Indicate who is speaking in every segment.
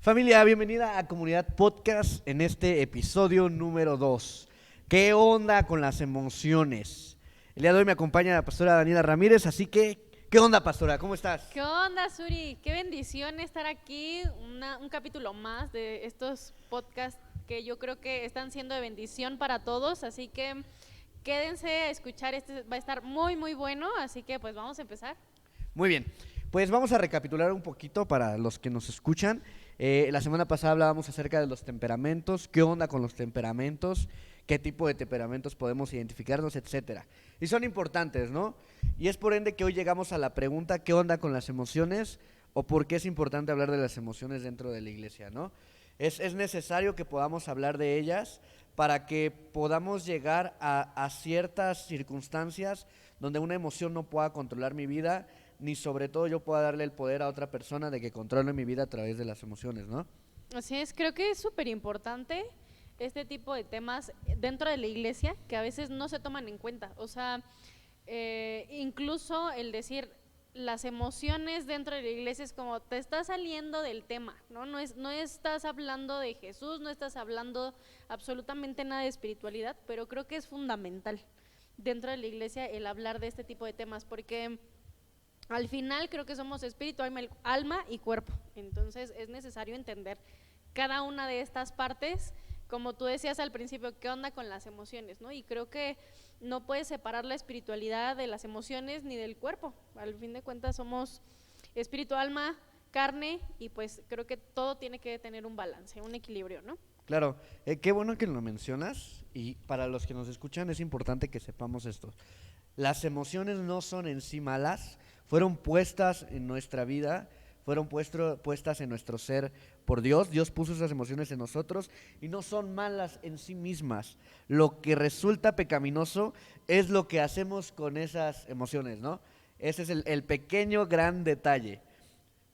Speaker 1: Familia, bienvenida a Comunidad Podcast en este episodio número 2. ¿Qué onda con las emociones? El día de hoy me acompaña la pastora Daniela Ramírez, así que, ¿qué onda, pastora? ¿Cómo estás?
Speaker 2: ¿Qué onda, Suri? Qué bendición estar aquí, un capítulo más de estos podcasts que yo creo que están siendo de bendición para todos, así que quédense a escuchar, este va a estar muy, muy bueno, así que pues vamos a empezar.
Speaker 1: Muy bien, pues vamos a recapitular un poquito para los que nos escuchan. La semana pasada hablábamos acerca de los temperamentos, qué onda con los temperamentos, qué tipo de temperamentos podemos identificarnos, etcétera. Y son importantes, ¿no? Y es por ende que hoy llegamos a la pregunta, ¿qué onda con las emociones? O por qué es importante hablar de las emociones dentro de la iglesia, ¿no? Es necesario que podamos hablar de ellas para que podamos llegar a ciertas circunstancias donde una emoción no pueda controlar mi vida, ni sobre todo yo pueda darle el poder a otra persona de que controle mi vida a través de las emociones, ¿no?
Speaker 2: Así es, creo que es súper importante este tipo de temas dentro de la iglesia que a veces no se toman en cuenta, o sea, incluso el decir las emociones dentro de la iglesia es como te estás saliendo del tema, ¿no? No estás hablando de Jesús, no estás hablando absolutamente nada de espiritualidad, pero creo que es fundamental dentro de la iglesia el hablar de este tipo de temas, porque al final creo que somos espíritu, alma y cuerpo, entonces es necesario entender cada una de estas partes, como tú decías al principio, qué onda con las emociones, ¿no? Y creo que no puedes separar la espiritualidad de las emociones ni del cuerpo, al fin de cuentas somos espíritu, alma, carne, y pues creo que todo tiene que tener un balance, un equilibrio, ¿no?
Speaker 1: Claro, qué bueno que lo mencionas y para los que nos escuchan es importante que sepamos esto. Las emociones no son en sí malas, fueron puestas en nuestra vida, fueron puestas en nuestro ser por Dios. Dios puso esas emociones en nosotros y no son malas en sí mismas. Lo que resulta pecaminoso es lo que hacemos con esas emociones, ¿no? Ese es el pequeño gran detalle.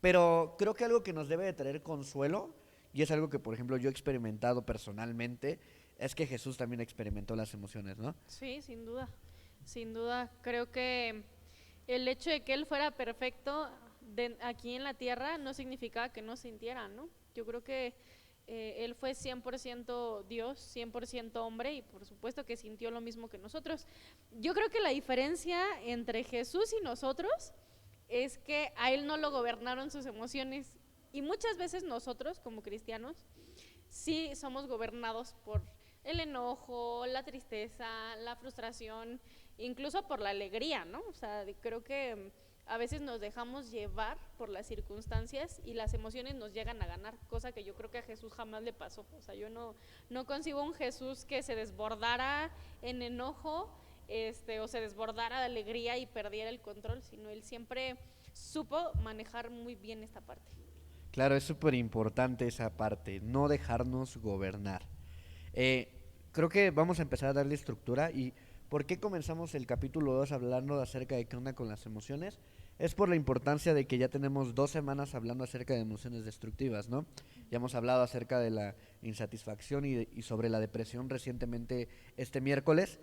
Speaker 1: Pero creo que algo que nos debe de traer consuelo, y es algo que, por ejemplo, yo he experimentado personalmente, es que Jesús también experimentó las emociones, ¿no?
Speaker 2: Sí, sin duda, creo que el hecho de que él fuera perfecto aquí en la tierra no significaba que no sintiera, ¿no? Yo creo que él fue 100% Dios, 100% hombre y por supuesto que sintió lo mismo que nosotros. Yo creo que la diferencia entre Jesús y nosotros es que a él no lo gobernaron sus emociones y muchas veces nosotros como cristianos sí somos gobernados por el enojo, la tristeza, la frustración, incluso por la alegría, ¿no? O sea, creo que a veces nos dejamos llevar por las circunstancias y las emociones nos llegan a ganar, cosa que yo creo que a Jesús jamás le pasó. O sea, yo no concibo un Jesús que se desbordara en enojo, o se desbordara de alegría y perdiera el control, sino él siempre supo manejar muy bien esta parte.
Speaker 1: Claro, es súper importante esa parte, no dejarnos gobernar. Eh, Creo que vamos a empezar a darle estructura y ¿por qué comenzamos el capítulo 2 hablando acerca de qué onda con las emociones? Es por la importancia de que ya tenemos 2 semanas hablando acerca de emociones destructivas, ¿no? Ya hemos hablado acerca de la insatisfacción y sobre la depresión recientemente este miércoles,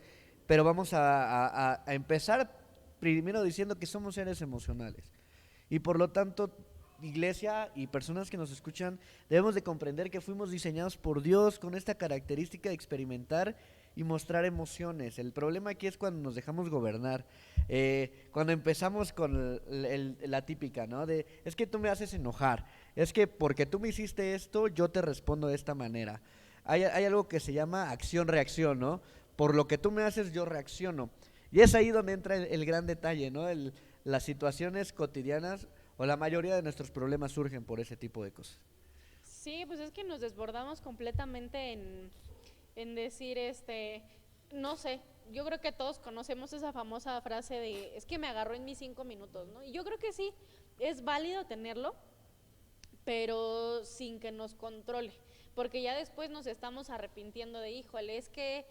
Speaker 1: pero vamos a empezar primero diciendo que somos seres emocionales. Y por lo tanto, iglesia y personas que nos escuchan, debemos de comprender que fuimos diseñados por Dios con esta característica de experimentar y mostrar emociones. El problema aquí es cuando nos dejamos gobernar, cuando empezamos con la típica, ¿no? De, es que tú me haces enojar, es que porque tú me hiciste esto, yo te respondo de esta manera. Hay algo que se llama acción-reacción, ¿no? Por lo que tú me haces, yo reacciono. Y es ahí donde entra el gran detalle, ¿no? Las situaciones cotidianas o la mayoría de nuestros problemas surgen por ese tipo de cosas.
Speaker 2: Sí, pues es que nos desbordamos completamente en decir, no sé, yo creo que todos conocemos esa famosa frase de, es que me agarró en mis 5 minutos, ¿no? Y yo creo que sí, es válido tenerlo, pero sin que nos controle, porque ya después nos estamos arrepintiendo de, híjole, es que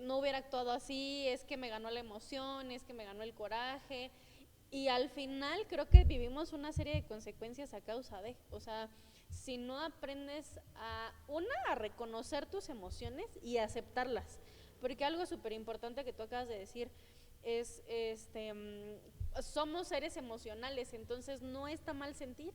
Speaker 2: no hubiera actuado así, es que me ganó la emoción, es que me ganó el coraje, y al final creo que vivimos una serie de consecuencias a causa de, o sea, si no aprendes a reconocer tus emociones y a aceptarlas, porque algo súper importante que tú acabas de decir es, somos seres emocionales, entonces no está mal sentir,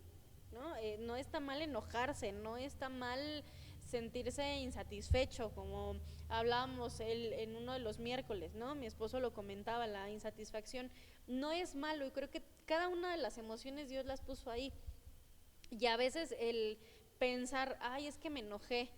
Speaker 2: ¿no? No está mal enojarse, no está mal sentirse insatisfecho, como hablábamos en uno de los miércoles, ¿no? Mi esposo lo comentaba, la insatisfacción no es malo, y creo que cada una de las emociones Dios las puso ahí. Y a veces el pensar, ay, es que me enojé,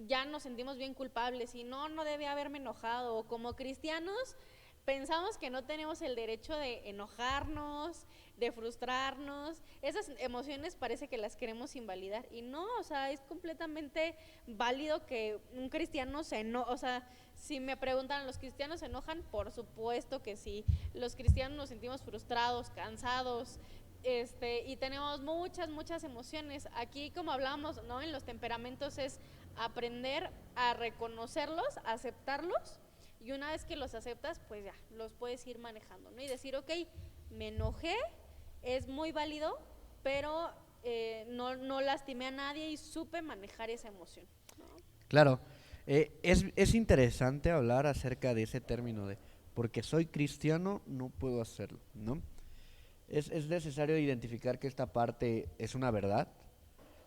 Speaker 2: ya nos sentimos bien culpables y no debe haberme enojado. O como cristianos pensamos que no tenemos el derecho de enojarnos, de frustrarnos. Esas emociones parece que las queremos invalidar y no, o sea, es completamente válido que un cristiano se enoje. O sea, si me preguntan, ¿los cristianos se enojan? Por supuesto que sí. Los cristianos nos sentimos frustrados, cansados, y tenemos muchas emociones. Aquí, como hablábamos, ¿no? En los temperamentos es aprender a reconocerlos, aceptarlos, y una vez que los aceptas, pues ya, los puedes ir manejando, ¿no? Y decir, ok, me enojé, es muy válido, pero no lastimé a nadie y supe manejar esa emoción, ¿no?
Speaker 1: Claro, es interesante hablar acerca de ese término de porque soy cristiano no puedo hacerlo, ¿no? Es necesario identificar que esta parte es una verdad,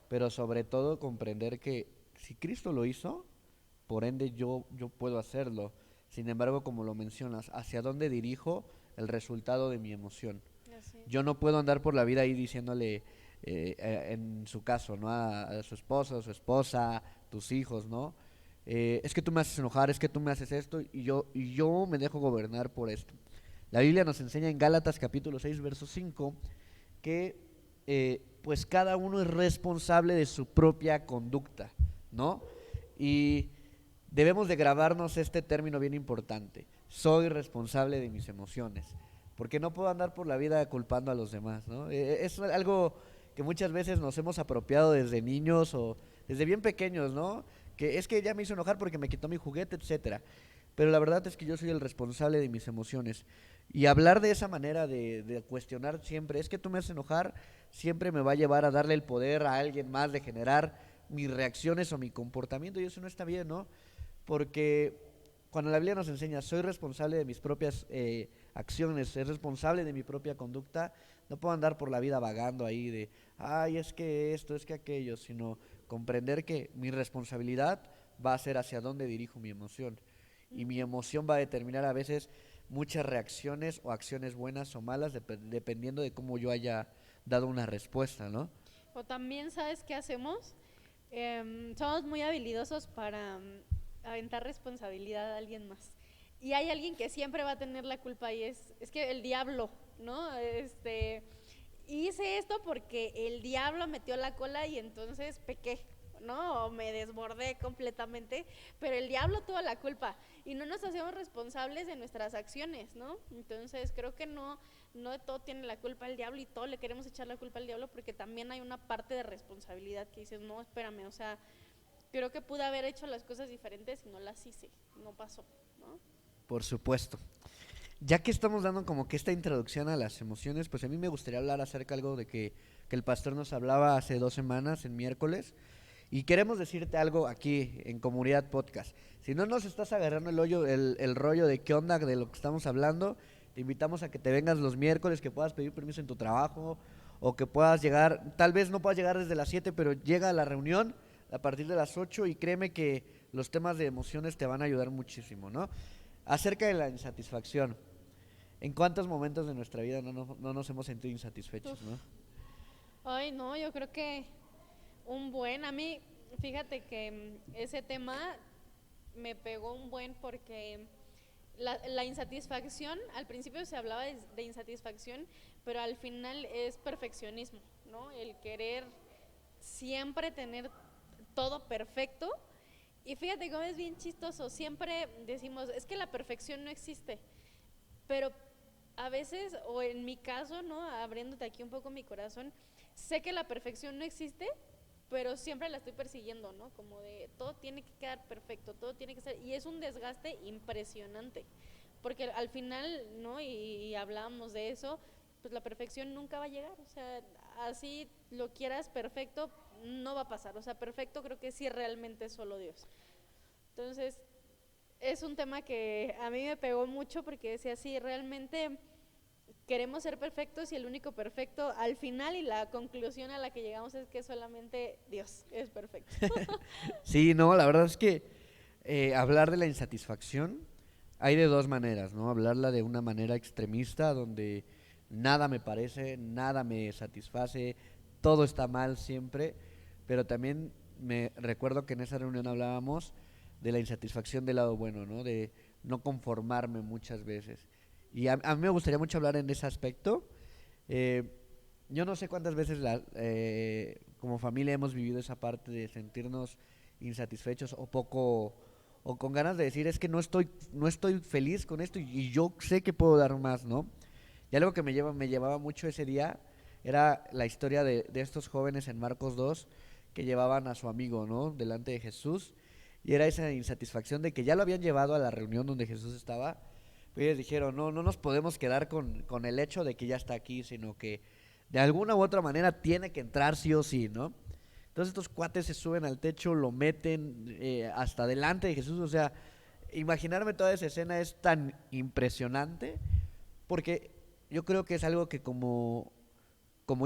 Speaker 1: pero sobre todo comprender que si Cristo lo hizo, por ende yo puedo hacerlo. Sin embargo, como lo mencionas, ¿hacia dónde dirijo el resultado de mi emoción?
Speaker 2: Así es.
Speaker 1: Yo no puedo andar por la vida ahí diciéndole, en su caso, ¿no? A su esposo, a su esposa, tus hijos, ¿no? Es que tú me haces enojar, es que tú me haces esto y yo me dejo gobernar por esto. La Biblia nos enseña en Gálatas capítulo 6, verso 5, que pues cada uno es responsable de su propia conducta, ¿no? Y debemos de grabarnos este término bien importante. Soy responsable de mis emociones, porque no puedo andar por la vida culpando a los demás, ¿no? Es algo que muchas veces nos hemos apropiado desde niños o desde bien pequeños, ¿no? Que es que ella me hizo enojar porque me quitó mi juguete, etcétera. Pero la verdad es que yo soy el responsable de mis emociones. Y hablar de esa manera, de cuestionar siempre, es que tú me haces enojar, siempre me va a llevar a darle el poder a alguien más de generar mis reacciones o mi comportamiento, y eso no está bien, ¿no? Porque cuando la Biblia nos enseña, soy responsable de mis propias acciones, soy responsable de mi propia conducta, no puedo andar por la vida vagando ahí de, ay, es que esto, es que aquello, sino comprender que mi responsabilidad va a ser hacia dónde dirijo mi emoción. Y mi emoción va a determinar a veces muchas reacciones o acciones buenas o malas, dependiendo de cómo yo haya dado una respuesta, ¿no?
Speaker 2: O también, ¿sabes qué hacemos? Somos muy habilidosos para aventar responsabilidad a alguien más. Y hay alguien que siempre va a tener la culpa y es que el diablo, ¿no? Hice esto porque el diablo metió la cola y entonces pequé, ¿no? O me desbordé completamente, pero el diablo tuvo la culpa y no nos hacemos responsables de nuestras acciones, ¿no? Entonces creo que no de todo tiene la culpa el diablo y todo le queremos echar la culpa al diablo, porque también hay una parte de responsabilidad que dices, no, espérame, o sea, creo que pude haber hecho las cosas diferentes y no las hice, no pasó, ¿no?
Speaker 1: Por supuesto. Ya que estamos dando como que esta introducción a las emociones, pues a mí me gustaría hablar acerca de algo de que el pastor nos hablaba hace 2 semanas, en miércoles, y queremos decirte algo aquí en Comunidad Podcast. Si no nos estás agarrando el rollo de qué onda de lo que estamos hablando, te invitamos a que te vengas los miércoles, que puedas pedir permiso en tu trabajo, o que puedas llegar, tal vez no puedas llegar desde las 7, pero llega a la reunión a partir de las 8 y créeme que los temas de emociones te van a ayudar muchísimo, ¿no? Acerca de la insatisfacción. ¿En cuántos momentos de nuestra vida no nos hemos sentido insatisfechos,
Speaker 2: Uf.
Speaker 1: no?
Speaker 2: Ay, no, yo creo que a mí, fíjate que ese tema me pegó un buen, porque la insatisfacción, al principio se hablaba de insatisfacción, pero al final es perfeccionismo, ¿no? El querer siempre tener todo perfecto. Y fíjate cómo es bien chistoso, siempre decimos, es que la perfección no existe, pero a veces, o en mi caso, ¿no? Abriéndote aquí un poco mi corazón, sé que la perfección no existe, pero siempre la estoy persiguiendo, ¿no? Como de todo tiene que quedar perfecto, todo tiene que ser, y es un desgaste impresionante, porque al final, ¿no? Y hablábamos de eso, pues la perfección nunca va a llegar, o sea, así lo quieras perfecto, no va a pasar, o sea, perfecto creo que sí realmente es solo Dios. Entonces, es un tema que a mí me pegó mucho, porque decía, sí, realmente queremos ser perfectos y el único perfecto al final y la conclusión a la que llegamos es que solamente Dios es perfecto.
Speaker 1: Sí, no, la verdad es que hablar de la insatisfacción hay de dos maneras, ¿no? Hablarla de una manera extremista, donde nada me parece, nada me satisface, todo está mal siempre, pero también me recuerdo que en esa reunión hablábamos de la insatisfacción del lado bueno, ¿no? De no conformarme muchas veces. Y a mí me gustaría mucho hablar en ese aspecto. Eh, yo no sé cuántas veces como familia hemos vivido esa parte de sentirnos insatisfechos o poco, o con ganas de decir es que no estoy feliz con esto y yo sé que puedo dar más, ¿no? Y algo que me llevaba mucho ese día era la historia de estos jóvenes en Marcos 2 que llevaban a su amigo, ¿no? Delante de Jesús. Y era esa insatisfacción de que ya lo habían llevado a la reunión donde Jesús estaba. Pero ellos dijeron, no, no nos podemos quedar con el hecho de que ya está aquí, sino que de alguna u otra manera tiene que entrar sí o sí, ¿no? Entonces estos cuates se suben al techo, lo meten hasta delante de Jesús. O sea, imaginarme toda esa escena es tan impresionante porque yo creo que es algo que como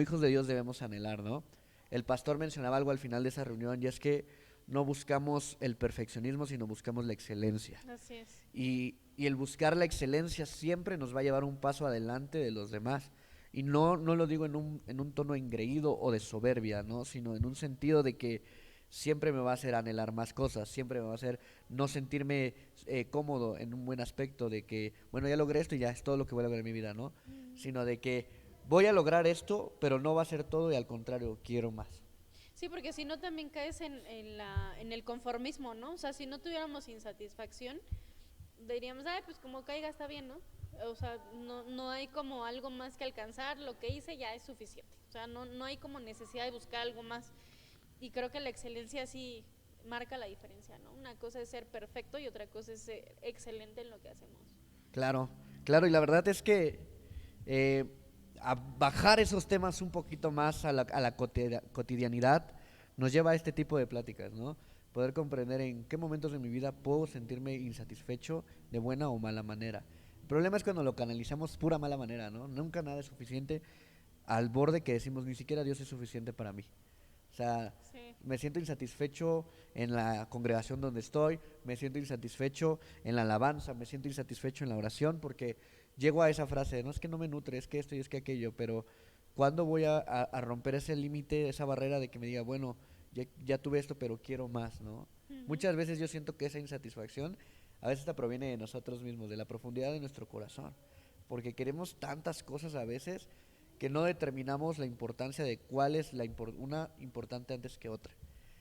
Speaker 1: hijos de Dios debemos anhelar, ¿no? El pastor mencionaba algo al final de esa reunión y es que no buscamos el perfeccionismo, sino buscamos la excelencia.
Speaker 2: Así es.
Speaker 1: Y el buscar la excelencia siempre nos va a llevar un paso adelante de los demás. Y no lo digo en un tono engreído o de soberbia, ¿no? Sino en un sentido de que siempre me va a hacer anhelar más cosas, siempre me va a hacer no sentirme cómodo en un buen aspecto de que, bueno, ya logré esto y ya es todo lo que voy a lograr en mi vida, ¿no? Sino de que voy a lograr esto, pero no va a ser todo y al contrario, quiero más.
Speaker 2: Sí, porque si no también caes en el conformismo, ¿no? O sea, si no tuviéramos insatisfacción, diríamos, ay, pues como caiga está bien, ¿no? O sea, no hay como algo más que alcanzar, lo que hice ya es suficiente. O sea, no hay como necesidad de buscar algo más. Y creo que la excelencia sí marca la diferencia, ¿no? Una cosa es ser perfecto y otra cosa es ser excelente en lo que hacemos.
Speaker 1: Claro, claro, y la verdad es que eh, a bajar esos temas un poquito más a la cotidianidad nos lleva a este tipo de pláticas, ¿no? Poder comprender en qué momentos de mi vida puedo sentirme insatisfecho de buena o mala manera. El problema es cuando lo canalizamos pura mala manera, ¿no? Nunca nada es suficiente al borde que decimos ni siquiera Dios es suficiente para mí. O sea,
Speaker 2: Sí.
Speaker 1: me siento insatisfecho en la congregación donde estoy, me siento insatisfecho en la alabanza, me siento insatisfecho en la oración, porque llego a esa frase, no es que no me nutre, es que esto y es que aquello, pero ¿cuándo voy a romper ese límite, esa barrera de que me diga, bueno, ya tuve esto, pero quiero más, ¿no?
Speaker 2: Ujú.
Speaker 1: Muchas veces yo siento que esa insatisfacción a veces esta proviene de nosotros mismos, de la profundidad de nuestro corazón, porque queremos tantas cosas a veces que no determinamos la importancia de cuál es una importante antes que otra.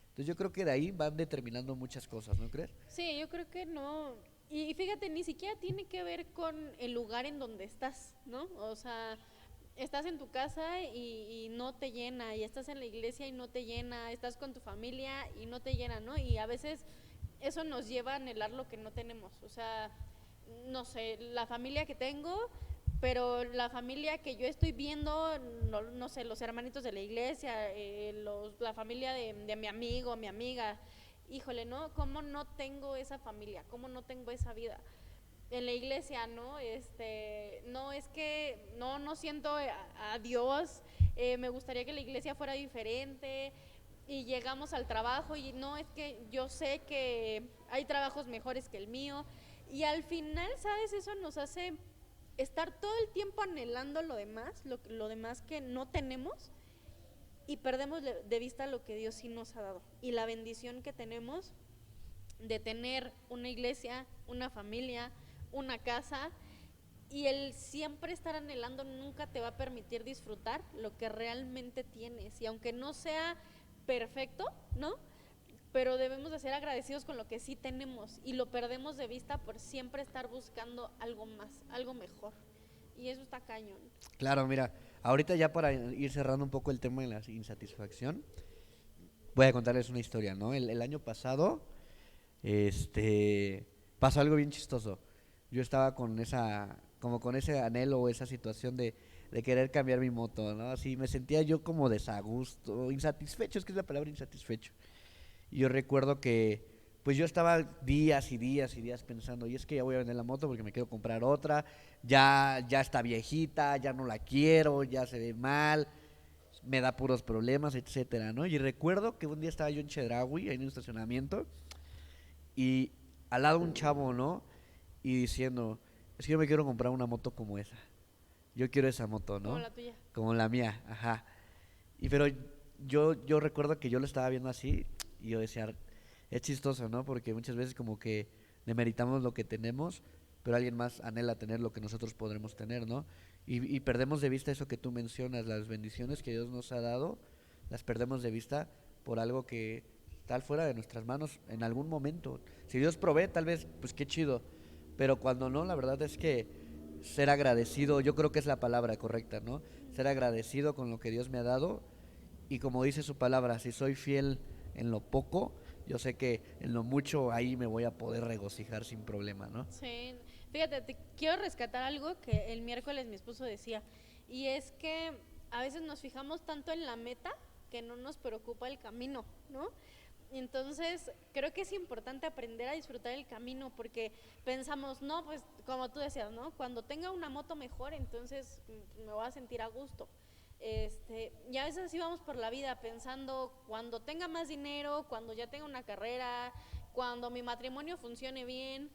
Speaker 1: Entonces yo creo que de ahí van determinando muchas cosas, ¿no crees?
Speaker 2: Sí, yo creo que no. Y fíjate, ni siquiera tiene que ver con el lugar en donde estás, ¿no? O sea, estás en tu casa y no te llena, y estás en la iglesia y no te llena, estás con tu familia y no te llena, ¿no? Y a veces eso nos lleva a anhelar lo que no tenemos. O sea, no sé, la familia que tengo, pero la familia que yo estoy viendo, no sé, los hermanitos de la iglesia, la familia de mi amigo, mi amiga, híjole, ¿no? ¿Cómo no tengo esa familia? ¿Cómo no tengo esa vida? En la iglesia, ¿no? No es que no siento a Dios, me gustaría que la iglesia fuera diferente y llegamos al trabajo y no es que yo sé que hay trabajos mejores que el mío y al final, ¿sabes? Eso nos hace estar todo el tiempo anhelando lo demás, lo demás que no tenemos y perdemos de vista lo que Dios sí nos ha dado y la bendición que tenemos de tener una iglesia, una familia, una casa y el siempre estar anhelando nunca te va a permitir disfrutar lo que realmente tienes y aunque no sea perfecto, ¿no? Pero debemos de ser agradecidos con lo que sí tenemos y lo perdemos de vista por siempre estar buscando algo más, algo mejor. Y eso está cañón.
Speaker 1: Claro, mira, ahorita ya para ir cerrando un poco el tema de la insatisfacción, voy a contarles una historia, ¿no? El año pasado, pasó algo bien chistoso. Yo estaba como con ese anhelo o esa situación de querer cambiar mi moto, ¿no? Así me sentía yo como desagusto, insatisfecho, es que es la palabra insatisfecho. Y yo recuerdo que pues yo estaba días y días y días pensando, y es que ya voy a vender la moto porque me quiero comprar otra, ya está viejita, ya no la quiero, ya se ve mal, me da puros problemas, etcétera, ¿no? Y recuerdo que un día estaba yo en Chedraui, ahí en un estacionamiento, y al lado un chavo, ¿no? Y diciendo, es que yo me quiero comprar una moto como esa. Yo quiero esa moto,
Speaker 2: Como
Speaker 1: ¿no?
Speaker 2: la tuya.
Speaker 1: Como la mía, ajá. Y pero yo recuerdo que yo lo estaba viendo así y yo decía, es chistoso, ¿no? Porque muchas veces como que demeritamos lo que tenemos, pero alguien más anhela tener lo que nosotros podremos tener, ¿no? Y perdemos de vista eso que tú mencionas, las bendiciones que Dios nos ha dado, las perdemos de vista por algo que está fuera de nuestras manos en algún momento. Si Dios provee, tal vez, pues qué chido, pero cuando no, la verdad es que ser agradecido, yo creo que es la palabra correcta, ¿no? Ser agradecido con lo que Dios me ha dado y como dice su palabra, si soy fiel en lo poco, yo sé que en lo mucho ahí me voy a poder regocijar sin problema, ¿no?
Speaker 2: Sí, fíjate, te quiero rescatar algo que el miércoles mi esposo decía, y es que a veces nos fijamos tanto en la meta que no nos preocupa el camino, ¿no? Entonces, creo que es importante aprender a disfrutar el camino porque pensamos, no, pues como tú decías, ¿no? Cuando tenga una moto mejor, entonces me voy a sentir a gusto. Y a veces así vamos por la vida pensando cuando tenga más dinero, cuando ya tenga una carrera, cuando mi matrimonio funcione bien,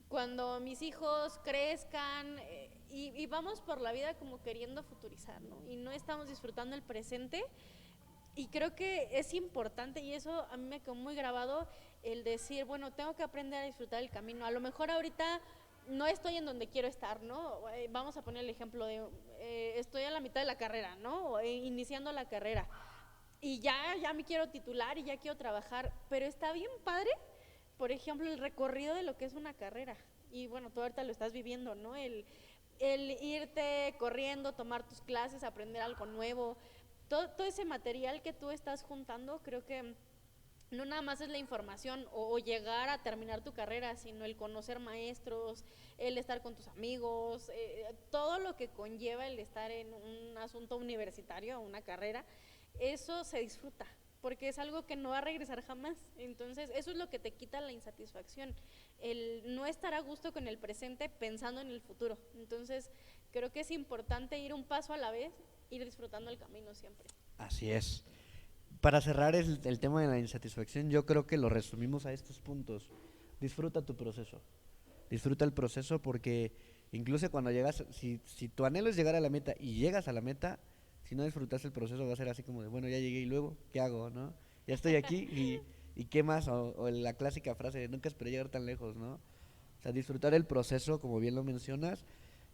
Speaker 2: cuando mis hijos crezcan, y vamos por la vida como queriendo futurizar, ¿no? Y no estamos disfrutando el presente. Y creo que es importante, y eso a mí me quedó muy grabado, el decir, bueno, tengo que aprender a disfrutar el camino. A lo mejor ahorita no estoy en donde quiero estar, ¿no? Vamos a poner el ejemplo de, estoy a la mitad de la carrera, ¿no? Iniciando la carrera. Y ya me quiero titular y ya quiero trabajar, pero está bien padre, por ejemplo, el recorrido de lo que es una carrera. Y bueno, tú ahorita lo estás viviendo, ¿no? El irte corriendo, tomar tus clases, aprender algo nuevo, todo ese material que tú estás juntando, creo que no nada más es la información o llegar a terminar tu carrera, sino el conocer maestros, el estar con tus amigos, todo lo que conlleva el estar en un asunto universitario, una carrera, eso se disfruta, porque es algo que no va a regresar jamás. Entonces, eso es lo que te quita la insatisfacción, el no estar a gusto con el presente pensando en el futuro. Entonces, creo que es importante ir un paso a la vez, ir disfrutando el camino siempre.
Speaker 1: Así es. Para cerrar el tema de la insatisfacción, yo creo que lo resumimos a estos puntos. Disfruta tu proceso. Disfruta el proceso porque incluso cuando llegas, si tu anhelo es llegar a la meta y llegas a la meta, si no disfrutas el proceso va a ser así como de, bueno, ya llegué y luego, ¿qué hago, no? Ya estoy aquí y ¿qué más? O la clásica frase de nunca esperé llegar tan lejos, ¿no? O sea, disfrutar el proceso, como bien lo mencionas,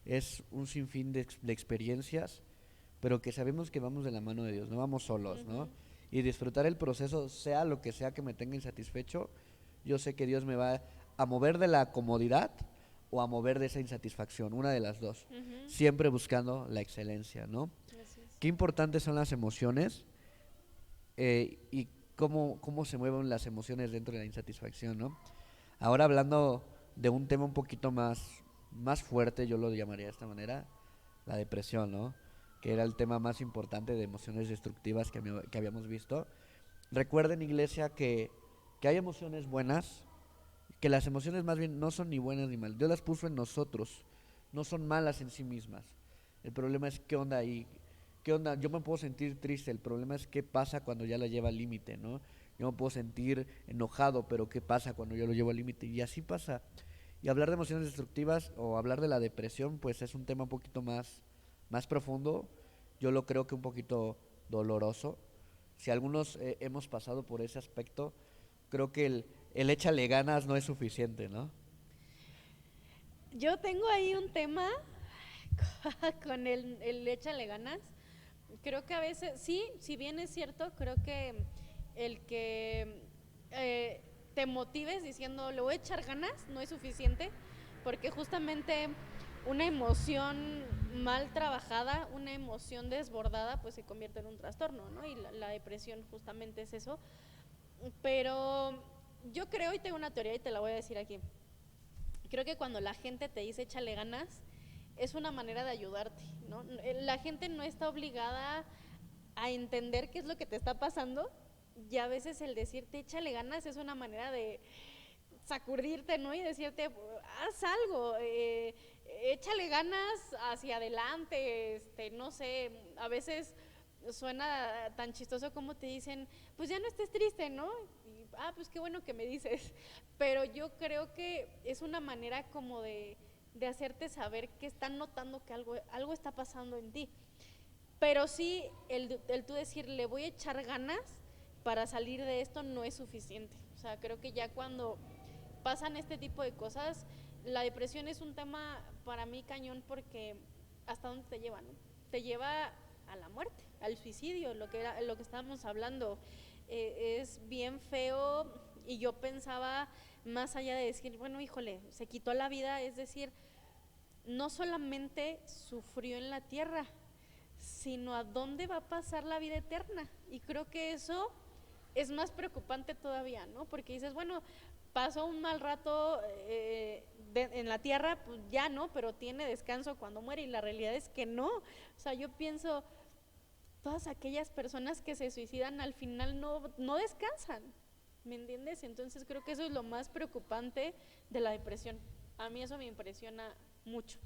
Speaker 1: es un sinfín de experiencias, pero que sabemos que vamos de la mano de Dios, no vamos solos, ¿no?
Speaker 2: Ujú.
Speaker 1: Y disfrutar el proceso, sea lo que sea que me tenga insatisfecho, yo sé que Dios me va a mover de la comodidad o a mover de esa insatisfacción, una de las dos,
Speaker 2: Ujú.
Speaker 1: siempre buscando la excelencia, ¿no?
Speaker 2: Así es.
Speaker 1: Qué importantes son las emociones y cómo se mueven las emociones dentro de la insatisfacción, ¿no? Ahora hablando de un tema un poquito más fuerte, yo lo llamaría de esta manera, la depresión, ¿no? Que era el tema más importante de emociones destructivas que habíamos visto. Recuerden, iglesia, que hay emociones buenas, que las emociones más bien no son ni buenas ni malas. Dios las puso en nosotros, no son malas en sí mismas. El problema es qué onda ahí, qué onda. Yo me puedo sentir triste, el problema es qué pasa cuando ya la lleva al límite, ¿no? Yo me puedo sentir enojado, pero qué pasa cuando yo lo llevo al límite. Y así pasa. Y hablar de emociones destructivas o hablar de la depresión, pues es un tema un poquito más profundo. Yo lo creo que un poquito doloroso. Si algunos hemos pasado por ese aspecto, creo que el échale ganas no es suficiente, ¿no?
Speaker 2: Yo tengo ahí un tema con el échale ganas. Creo que a veces, sí, si bien es cierto, creo que el que te motives diciendo le voy a echar ganas no es suficiente, porque justamente una emoción mal trabajada, una emoción desbordada, pues se convierte en un trastorno, ¿no? Y la depresión justamente es eso. Pero yo creo, y tengo una teoría y te la voy a decir aquí, creo que cuando la gente te dice échale ganas, es una manera de ayudarte, ¿no? La gente no está obligada a entender qué es lo que te está pasando, y a veces el decirte échale ganas es una manera de sacudirte, ¿no? Y decirte, haz algo, échale ganas hacia adelante, no sé, a veces suena tan chistoso como te dicen, pues ya no estés triste, ¿no? Y, pues qué bueno que me dices, pero yo creo que es una manera como de hacerte saber que están notando que algo está pasando en ti. Pero sí, el tú decir, le voy a echar ganas para salir de esto no es suficiente. O sea, creo que ya cuando pasan este tipo de cosas, la depresión es un tema para mí cañón porque hasta dónde te lleva, ¿no? Te lleva a la muerte, al suicidio, lo que estábamos hablando. Es bien feo y yo pensaba más allá de decir, bueno, híjole, se quitó la vida, es decir, no solamente sufrió en la tierra, sino a dónde va a pasar la vida eterna. Y creo que eso es más preocupante todavía, ¿no? Porque dices, bueno, pasó un mal rato en la tierra, pues ya no, pero tiene descanso cuando muere, y la realidad es que no. O sea, yo pienso, todas aquellas personas que se suicidan al final no descansan, ¿me entiendes? Entonces creo que eso es lo más preocupante de la depresión. A mí eso me impresiona mucho.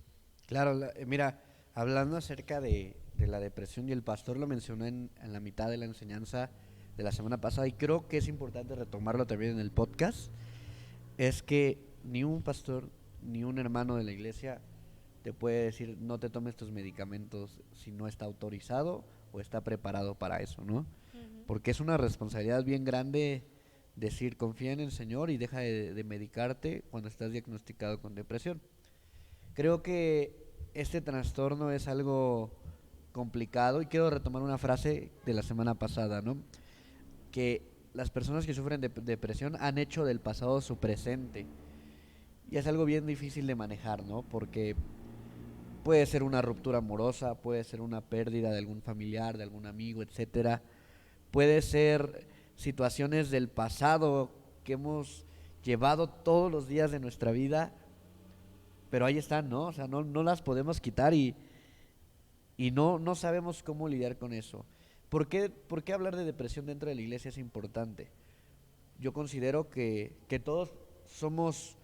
Speaker 1: Claro, mira, hablando acerca de la depresión, y el pastor lo mencionó en la mitad de la enseñanza de la semana pasada, y creo que es importante retomarlo también en el podcast, es que ni un pastor ni un hermano de la iglesia te puede decir no te tomes tus medicamentos si no está autorizado o está preparado para eso, ¿no?
Speaker 2: Ujú.
Speaker 1: Porque es una responsabilidad bien grande decir confía en el Señor y deja de medicarte cuando estás diagnosticado con depresión. Creo que este trastorno es algo complicado y quiero retomar una frase de la semana pasada, ¿no? Que las personas que sufren de depresión han hecho del pasado su presente y es algo bien difícil de manejar, ¿no? Porque puede ser una ruptura amorosa, puede ser una pérdida de algún familiar, de algún amigo, etcétera. Puede ser situaciones del pasado que hemos llevado todos los días de nuestra vida, pero ahí están, ¿no? O sea, no las podemos quitar y no sabemos cómo lidiar con eso. ¿Por qué hablar de depresión dentro de la iglesia es importante? Yo considero que todos somos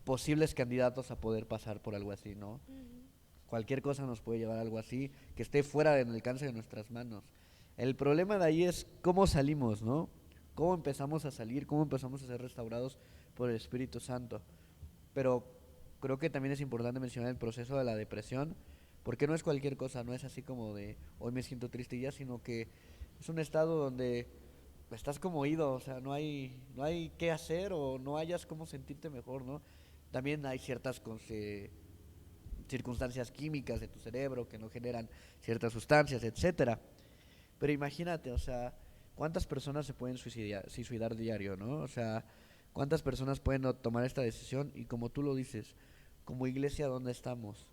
Speaker 1: posibles candidatos a poder pasar por algo así, ¿no?
Speaker 2: Ujú.
Speaker 1: Cualquier cosa nos puede llevar a algo así, que esté fuera del alcance de nuestras manos. El problema de ahí es cómo salimos, ¿no? Cómo empezamos a salir, cómo empezamos a ser restaurados por el Espíritu Santo. Pero creo que también es importante mencionar el proceso de la depresión, porque no es cualquier cosa, no es así como de hoy me siento triste y ya, sino que es un estado donde estás como oído, o sea, no hay qué hacer o no hayas cómo sentirte mejor, ¿no? También hay ciertas circunstancias químicas de tu cerebro que no generan ciertas sustancias, etcétera. Pero imagínate, o sea, ¿cuántas personas se pueden suicidar diario, no? O sea, ¿cuántas personas pueden tomar esta decisión? Y como tú lo dices, como iglesia, ¿dónde estamos?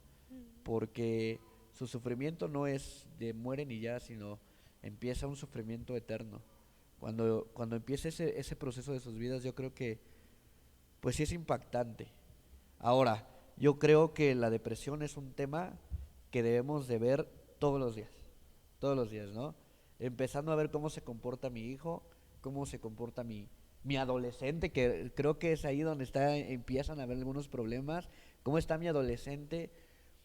Speaker 1: Porque su sufrimiento no es de mueren y ya, sino empieza un sufrimiento eterno. Cuando empieza ese proceso de sus vidas, yo creo que, pues sí es impactante. Ahora, yo creo que la depresión es un tema que debemos de ver todos los días, ¿no? Empezando a ver cómo se comporta mi hijo, cómo se comporta mi adolescente, que creo que es ahí donde empiezan a haber algunos problemas, cómo está mi adolescente,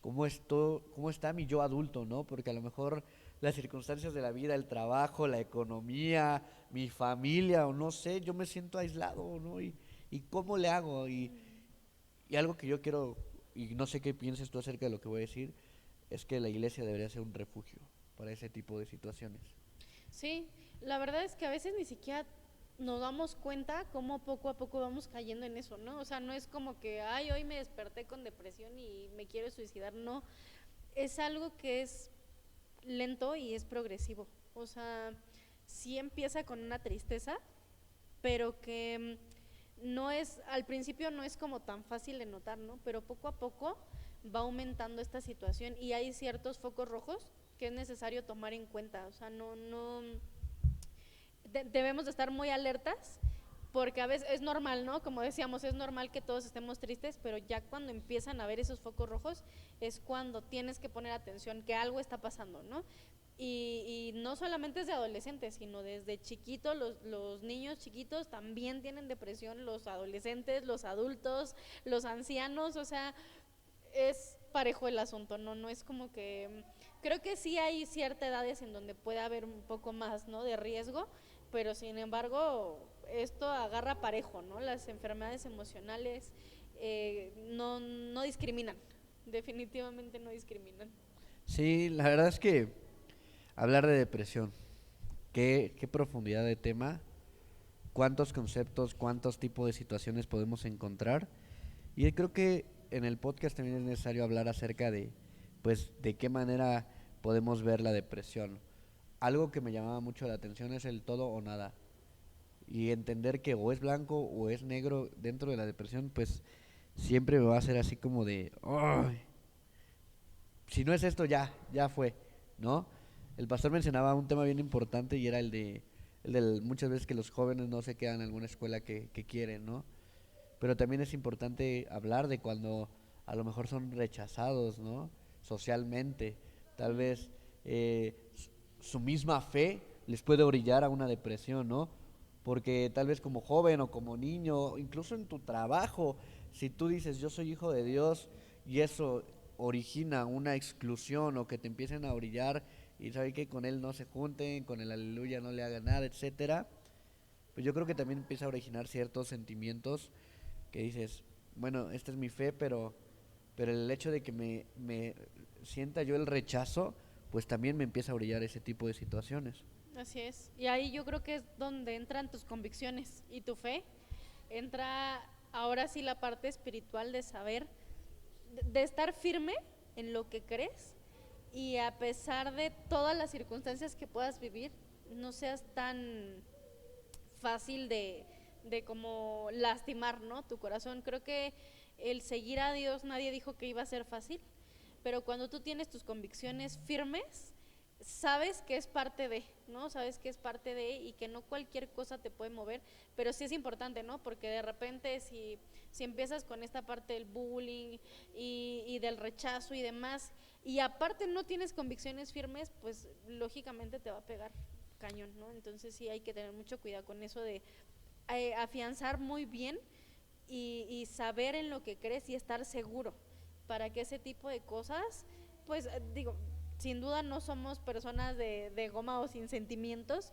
Speaker 1: cómo está mi yo adulto, ¿no? Porque a lo mejor las circunstancias de la vida, el trabajo, la economía, mi familia, o no sé, yo me siento aislado, ¿no? Y cómo le hago, y algo que yo quiero, y no sé qué pienses tú acerca de lo que voy a decir, es que la iglesia debería ser un refugio para ese tipo de situaciones.
Speaker 2: Sí, la verdad es que a veces ni siquiera nos damos cuenta cómo poco a poco vamos cayendo en eso, ¿no? O sea, no es como que, ay, hoy me desperté con depresión y me quiero suicidar, no. Es algo que es lento y es progresivo. O sea, sí empieza con una tristeza, pero que no es, al principio no es como tan fácil de notar, ¿no? Pero poco a poco va aumentando esta situación y hay ciertos focos rojos que es necesario tomar en cuenta. O sea, debemos de estar muy alertas porque a veces es normal, ¿no? Como decíamos, es normal que todos estemos tristes, pero ya cuando empiezan a ver esos focos rojos es cuando tienes que poner atención, que algo está pasando, ¿no? Y no solamente es de adolescentes, sino desde chiquitos, los niños chiquitos también tienen depresión, los adolescentes, los adultos, los ancianos, o sea, es parejo el asunto, no es como que, creo que sí hay ciertas edades en donde puede haber un poco más, ¿no?, de riesgo, pero sin embargo esto agarra parejo, ¿no? Las enfermedades emocionales no discriminan, definitivamente no discriminan.
Speaker 1: Sí, la verdad es que hablar de depresión, qué profundidad de tema, cuántos conceptos, cuántos tipos de situaciones podemos encontrar. Y creo que en el podcast también es necesario hablar acerca de, pues, de qué manera podemos ver la depresión. Algo que me llamaba mucho la atención es el todo o nada. Y entender que o es blanco o es negro dentro de la depresión, pues siempre me va a hacer así como de, "Ay, si no es esto ya fue", ¿no? El pastor mencionaba un tema bien importante y era el de muchas veces que los jóvenes no se quedan en alguna escuela que quieren, ¿no? Pero también es importante hablar de cuando a lo mejor son rechazados, ¿no? Socialmente. Tal vez su misma fe les puede orillar a una depresión, ¿no? Porque tal vez como joven o como niño, incluso en tu trabajo, si tú dices yo soy hijo de Dios y eso origina una exclusión o que te empiecen a orillar y saben que con él no se junten, con el aleluya no le hagan nada, etcétera, pues yo creo que también empieza a originar ciertos sentimientos que dices, bueno, esta es mi fe, pero el hecho de que me sienta yo el rechazo, pues también me empieza a brillar ese tipo de situaciones.
Speaker 2: Así es. Y ahí yo creo que es donde entran tus convicciones y tu fe. Entra ahora sí la parte espiritual de saber, de estar firme en lo que crees y a pesar de todas las circunstancias que puedas vivir, no seas tan fácil de como lastimar, ¿no?, tu corazón. Creo que el seguir a Dios nadie dijo que iba a ser fácil, pero cuando tú tienes tus convicciones firmes, sabes que es parte de, ¿no? Sabes que es parte de y que no cualquier cosa te puede mover, pero sí es importante, ¿no? Porque de repente si empiezas con esta parte del bullying y del rechazo y demás, y aparte no tienes convicciones firmes, pues lógicamente te va a pegar cañón, ¿no? Entonces sí hay que tener mucho cuidado con eso de afianzar muy bien y saber en lo que crees y estar seguro para que ese tipo de cosas, pues digo, sin duda no somos personas de goma o sin sentimientos,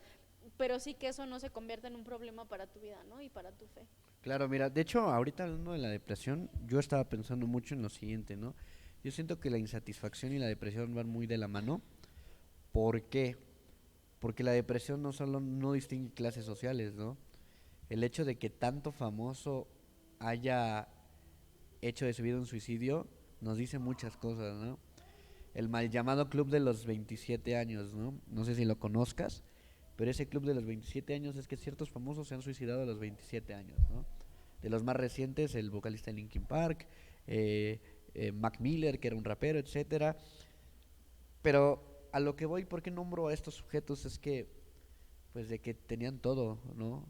Speaker 2: pero sí que eso no se convierta en un problema para tu vida, ¿no? Y para tu fe.
Speaker 1: Claro, mira, de hecho, ahorita hablando de la depresión, yo estaba pensando mucho en lo siguiente, ¿no? Yo siento que la insatisfacción y la depresión van muy de la mano. ¿Por qué? Porque la depresión no solo no distingue clases sociales, ¿no? El hecho de que tanto famoso haya hecho de su vida un suicidio nos dice muchas cosas, ¿no? El mal llamado Club de los 27 años, ¿no? No sé si lo conozcas, pero ese Club de los 27 años es que ciertos famosos se han suicidado a los 27 años, ¿no? De los más recientes, el vocalista de Linkin Park, Mac Miller, que era un rapero, etcétera. Pero a lo que voy, ¿por qué nombro a estos sujetos? Es que, pues, de que tenían todo, ¿no?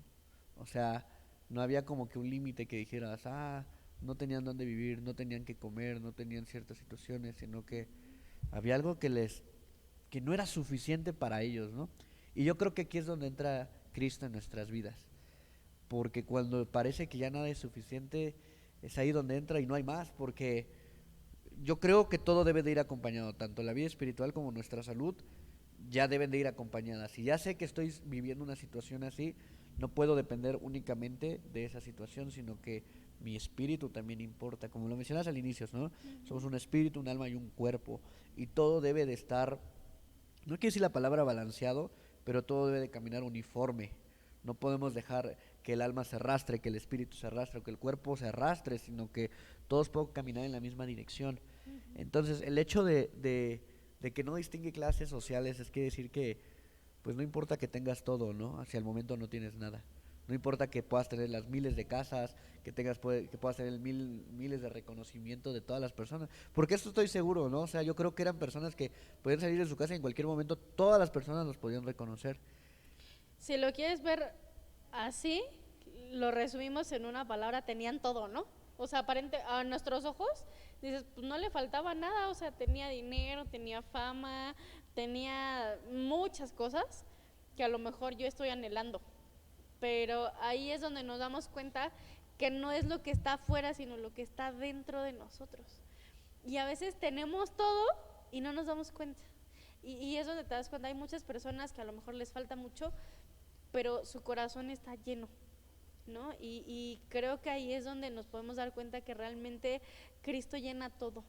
Speaker 1: O sea, no había como que un límite que dijeras, no tenían dónde vivir, no tenían que comer, no tenían ciertas situaciones, sino que había algo que no era suficiente para ellos, ¿no? Y yo creo que aquí es donde entra Cristo en nuestras vidas, porque cuando parece que ya nada es suficiente, es ahí donde entra y no hay más, porque yo creo que todo debe de ir acompañado, tanto la vida espiritual como nuestra salud ya deben de ir acompañadas. Si ya sé que estoy viviendo una situación así, no puedo depender únicamente de esa situación, sino que mi espíritu también importa, como lo mencionas al inicio, ¿no? Somos un espíritu, un alma y un cuerpo, y todo debe de estar, no quiero decir la palabra balanceado, pero todo debe de caminar uniforme. No podemos dejar que el alma se arrastre, que el espíritu se arrastre, o que el cuerpo se arrastre, sino que todos pueden caminar en la misma dirección. Entonces, el hecho de que no distingue clases sociales es que decir que, pues no importa que tengas todo, ¿no? Hacia el momento no tienes nada. No importa que puedas tener las miles de casas, que puedas tener miles de reconocimiento de todas las personas. Porque esto estoy seguro, ¿no? O sea, yo creo que eran personas que podían salir de su casa y en cualquier momento todas las personas los podían reconocer.
Speaker 2: Si lo quieres ver así, lo resumimos en una palabra, tenían todo, ¿no? O sea, aparente, a nuestros ojos dices, pues no le faltaba nada, o sea, tenía dinero, tenía fama, tenía muchas cosas que a lo mejor yo estoy anhelando. Pero ahí es donde nos damos cuenta que no es lo que está afuera, sino lo que está dentro de nosotros. Y a veces tenemos todo y no nos damos cuenta. Y es donde te das cuenta, hay muchas personas que a lo mejor les falta mucho, pero su corazón está lleno, ¿no? Y creo que ahí es donde nos podemos dar cuenta que realmente Cristo llena todo.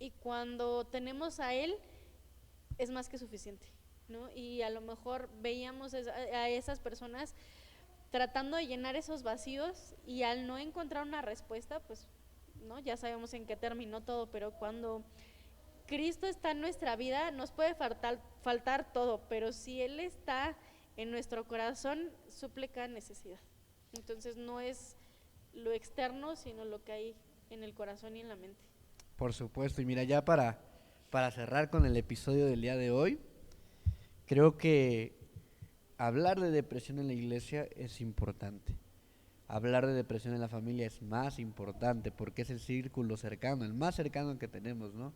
Speaker 2: Y cuando tenemos a Él, es más que suficiente, ¿no? Y a lo mejor veíamos a esas personas tratando de llenar esos vacíos y al no encontrar una respuesta, pues, ¿no? Ya sabemos en qué terminó todo, pero cuando Cristo está en nuestra vida, nos puede faltar todo, pero si Él está en nuestro corazón, suple cada necesidad. Entonces no es lo externo, sino lo que hay en el corazón y en la mente.
Speaker 1: Por supuesto, y mira, ya para cerrar con el episodio del día de hoy, creo que hablar de depresión en la iglesia es importante. Hablar de depresión en la familia es más importante porque es el círculo cercano, el más cercano que tenemos, ¿no?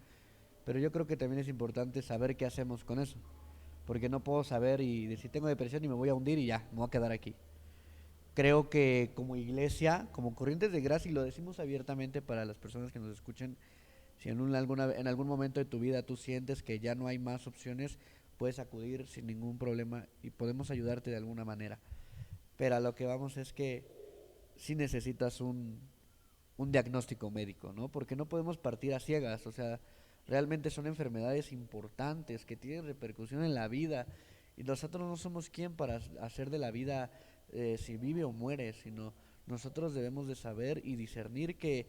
Speaker 1: Pero yo creo que también es importante saber qué hacemos con eso. Porque no puedo saber y decir tengo depresión y me voy a hundir y ya, me voy a quedar aquí. Creo que como iglesia, como Corrientes de Gracia, y lo decimos abiertamente para las personas que nos escuchen, si en algún momento de tu vida tú sientes que ya no hay más opciones, puedes acudir sin ningún problema y podemos ayudarte de alguna manera. Pero a lo que vamos es que sí necesitas un diagnóstico médico, ¿no? Porque no podemos partir a ciegas, o sea, realmente son enfermedades importantes que tienen repercusión en la vida y nosotros no somos quien para hacer de la vida si vive o muere, sino nosotros debemos de saber y discernir que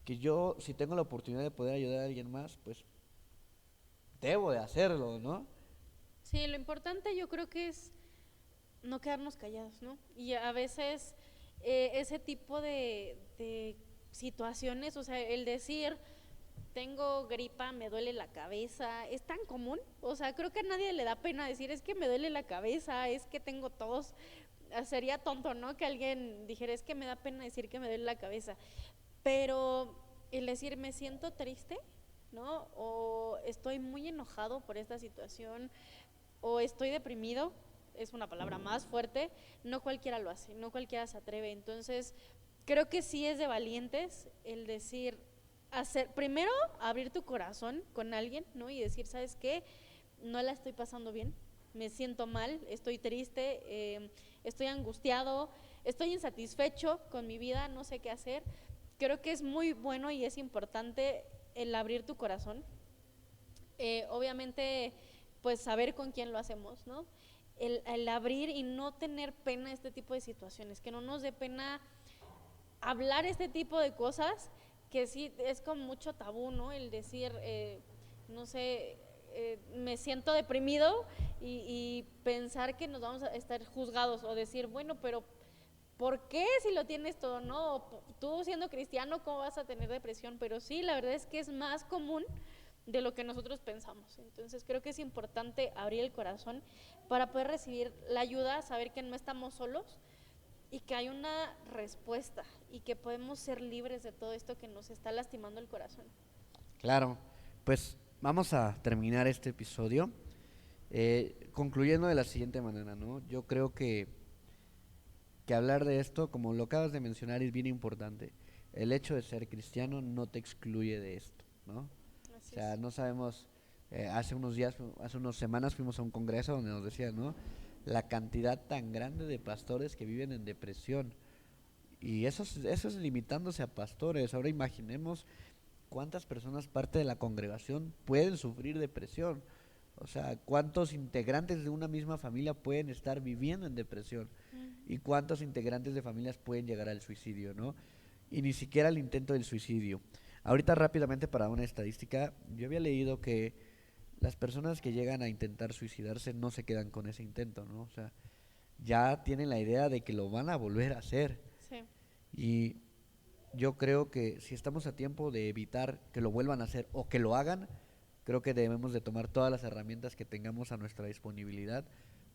Speaker 1: yo, si tengo la oportunidad de poder ayudar a alguien más, pues debo de hacerlo, ¿no?
Speaker 2: Sí, lo importante yo creo que es no quedarnos callados, ¿no? Y a veces ese tipo de situaciones, o sea, el decir, tengo gripa, me duele la cabeza, es tan común, o sea, creo que a nadie le da pena decir, es que me duele la cabeza, es que tengo tos, sería tonto, ¿no? Que alguien dijera, es que me da pena decir que me duele la cabeza, pero el decir, me siento triste, ¿no? O estoy muy enojado por esta situación, o estoy deprimido, es una palabra más fuerte, no cualquiera lo hace, no cualquiera se atreve. Entonces, creo que sí es de valientes el decir, primero abrir tu corazón con alguien, ¿no? Y decir, ¿sabes qué? No la estoy pasando bien, me siento mal, estoy triste, estoy angustiado, estoy insatisfecho con mi vida, no sé qué hacer. Creo que es muy bueno y es importante el abrir tu corazón. Obviamente, pues saber con quién lo hacemos, ¿no? El abrir y no tener pena este tipo de situaciones, que no nos dé pena hablar este tipo de cosas, que sí es con mucho tabú, ¿no? El decir, no sé, me siento deprimido y pensar que nos vamos a estar juzgados o decir, bueno, pero ¿por qué si lo tienes todo, no? Tú siendo cristiano, ¿cómo vas a tener depresión? Pero sí, la verdad es que es más común de lo que nosotros pensamos. Entonces creo que es importante abrir el corazón para poder recibir la ayuda, saber que no estamos solos y que hay una respuesta y que podemos ser libres de todo esto que nos está lastimando el corazón.
Speaker 1: Claro, pues vamos a terminar este episodio concluyendo de la siguiente manera, ¿no? Yo creo que hablar de esto, como lo acabas de mencionar, es bien importante. El hecho de ser cristiano no te excluye de esto, ¿no? O
Speaker 2: Así
Speaker 1: sea,
Speaker 2: es.
Speaker 1: no sabemos, hace unos días, hace unas semanas fuimos a un congreso donde nos decían, ¿no? La cantidad tan grande de pastores que viven en depresión. Y eso es limitándose a pastores. Ahora imaginemos cuántas personas parte de la congregación pueden sufrir depresión. O sea, cuántos integrantes de una misma familia pueden estar viviendo en depresión y cuántos integrantes de familias pueden llegar al suicidio, ¿no? Y ni siquiera al intento del suicidio. Ahorita rápidamente para una estadística, yo había leído que las personas que llegan a intentar suicidarse no se quedan con ese intento, ¿no? O sea, ya tienen la idea de que lo van a volver a hacer.
Speaker 2: Sí.
Speaker 1: Y yo creo que si estamos a tiempo de evitar que lo vuelvan a hacer o que lo hagan, creo que debemos de tomar todas las herramientas que tengamos a nuestra disponibilidad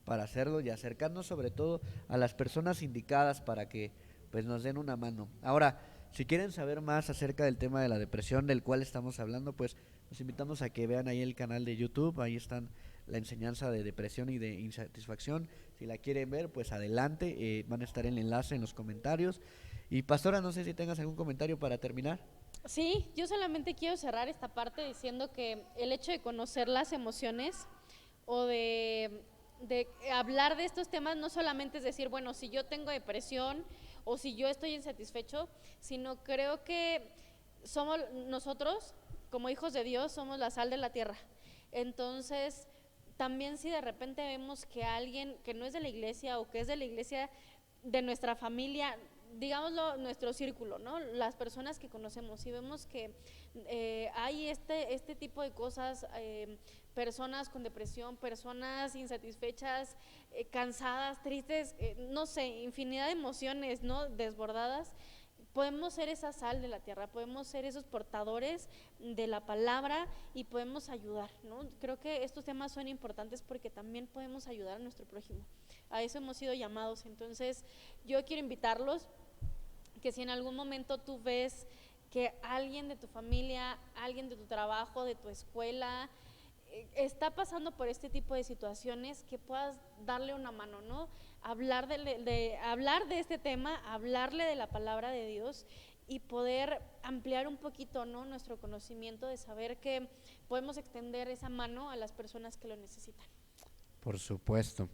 Speaker 1: para hacerlo y acercarnos sobre todo a las personas indicadas para que pues nos den una mano. Ahora, Si quieren saber más acerca del tema de la depresión del cual estamos hablando, pues los invitamos a que vean ahí el canal de YouTube, ahí están la enseñanza de depresión y de insatisfacción. Si la quieren ver, pues adelante, van a estar el enlace en los comentarios. Y Pastora, no sé si tengas algún comentario para terminar.
Speaker 2: Sí, yo solamente quiero cerrar esta parte diciendo que el hecho de conocer las emociones o de hablar de estos temas no solamente es decir, bueno, si yo tengo depresión o si yo estoy insatisfecho, sino creo que somos nosotros, como hijos de Dios, somos la sal de la tierra. Entonces, también si de repente vemos que alguien que no es de la iglesia o que es de la iglesia de nuestra familia, digámoslo, nuestro círculo, ¿no? Las personas que conocemos, si vemos que hay este tipo de cosas, personas con depresión, personas insatisfechas, cansadas, tristes, no sé, infinidad de emociones, ¿no? Desbordadas, podemos ser esa sal de la tierra, podemos ser esos portadores de la palabra y podemos ayudar, ¿no? Creo que estos temas son importantes porque también podemos ayudar a nuestro prójimo. A eso hemos sido llamados. Entonces, yo quiero invitarlos que si en algún momento tú ves que alguien de tu familia, alguien de tu trabajo, de tu escuela, está pasando por este tipo de situaciones, que puedas darle una mano, ¿no? Hablar hablar de este tema, hablarle de la palabra de Dios y poder ampliar un poquito, ¿no? Nuestro conocimiento de saber que podemos extender esa mano a las personas que lo necesitan.
Speaker 1: Por supuesto.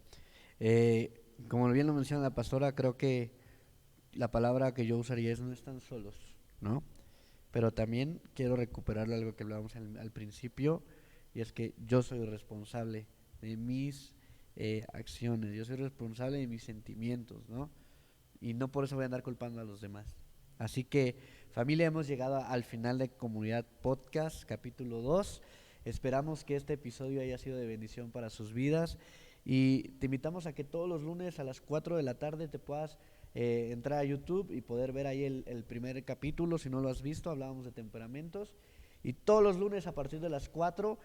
Speaker 1: Como bien lo menciona la pastora, creo que la palabra que yo usaría es no están solos, ¿no? Pero también quiero recuperar algo que hablábamos al principio, y es que yo soy responsable de mis acciones, yo soy responsable de mis sentimientos, ¿no? Y no por eso voy a andar culpando a los demás. Así que, familia, hemos llegado al final de Comunidad Podcast, capítulo 2. Esperamos que este episodio haya sido de bendición para sus vidas y te invitamos a que todos los lunes a las 4 de la tarde te puedas entrar a YouTube y poder ver ahí el primer capítulo. Si no lo has visto, hablábamos de temperamentos. Y todos los lunes a partir de las 4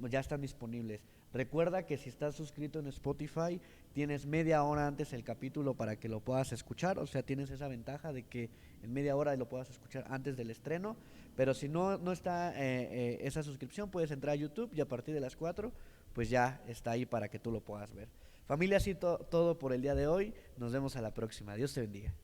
Speaker 1: ya están disponibles. Recuerda que si estás suscrito en Spotify, tienes media hora antes el capítulo para que lo puedas escuchar. O sea, tienes esa ventaja de que en media hora lo puedas escuchar antes del estreno. Pero si no está esa suscripción, puedes entrar a YouTube y a partir de las 4, pues ya está ahí para que tú lo puedas ver. Familia, así todo por el día de hoy. Nos vemos a la próxima. Dios te bendiga.